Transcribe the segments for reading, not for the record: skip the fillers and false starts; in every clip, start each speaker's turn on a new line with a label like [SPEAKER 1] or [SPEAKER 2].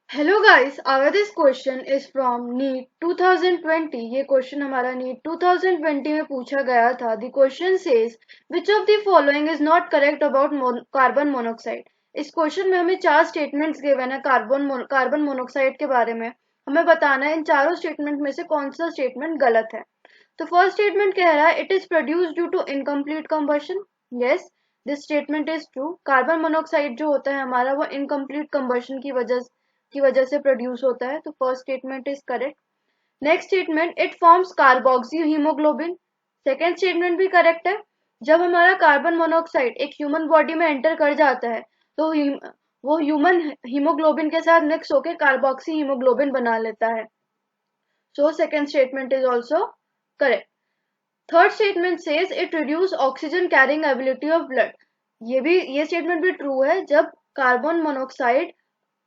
[SPEAKER 1] Hello guys, our this question is from NEET 2020। ये question हमारा NEET 2020 में पूछा गया था। The question says which of the following is not correct about carbon monoxide. इस question में हमें चार स्टेटमेंट्स गिवन है कार्बन मोनोक्साइड के बारे में। हमें बताना है इन चारों स्टेटमेंट में से कौन सा स्टेटमेंट गलत है। तो फर्स्ट स्टेटमेंट कह रहा है it is produce due to incomplete combustion. Yes, this statement is true. Carbon monoxide जो होता है हमारा वो इनकम्प्लीट कंबशन की वजह से प्रोड्यूस होता है। तो first statement is correct. Next statement it forms carboxy haemoglobin. Second statement भी करेक्ट है। जब हमारा कार्बन मोनोऑक्साइड एक ह्यूमन बॉडी में एंटर कर जाता है तो वो ह्यूमन हीमोग्लोबिन के साथ मिक्स होकर कार्बोक्सी हीमोग्लोबिन बना लेता है। So second statement is also correct. Third statement says it reduce oxygen carrying ability of blood. ये स्टेटमेंट भी ट्रू है। जब कार्बन मोनोऑक्साइड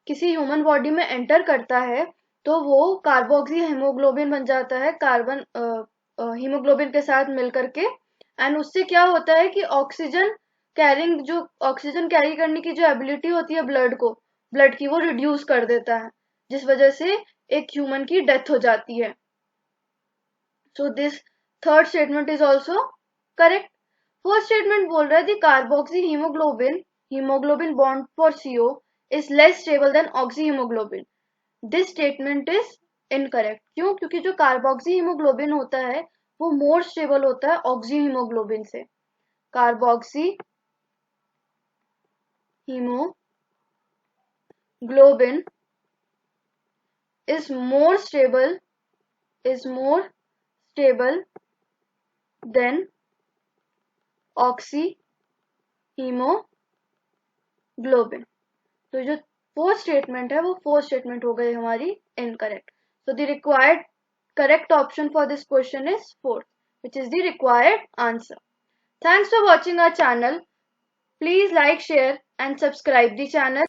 [SPEAKER 1] किसी ह्यूमन बॉडी में एंटर करता है तो वो कार्बोक्सी हीमोग्लोबिन बन जाता है कार्बन हीमोग्लोबिन के साथ मिल करके। एंड उससे क्या होता है कि ऑक्सीजन कैरी करने की जो एबिलिटी होती है ब्लड की वो रिड्यूस कर देता है, जिस वजह से एक ह्यूमन की डेथ हो जाती है। So this third statement is also correct. Fourth statement बोल रहा है the carboxy haemoglobin bond for CO is less stable than oxyhemoglobin. This statement is incorrect. क्यों? क्योंकि जो कार्बोक्सी हीमोग्लोबिन होता है वो मोर स्टेबल होता है ऑक्सी हीमोग्लोबिन से। Carboxy haemoglobin is more stable than oxy hemoglobin. तो जो फोर्थ स्टेटमेंट है वो फोर्थ स्टेटमेंट हो गई हमारी incorrect. So the required correct option for this question is fourth, which is the required answer. Thanks for watching our channel. Please like, share and subscribe the channel.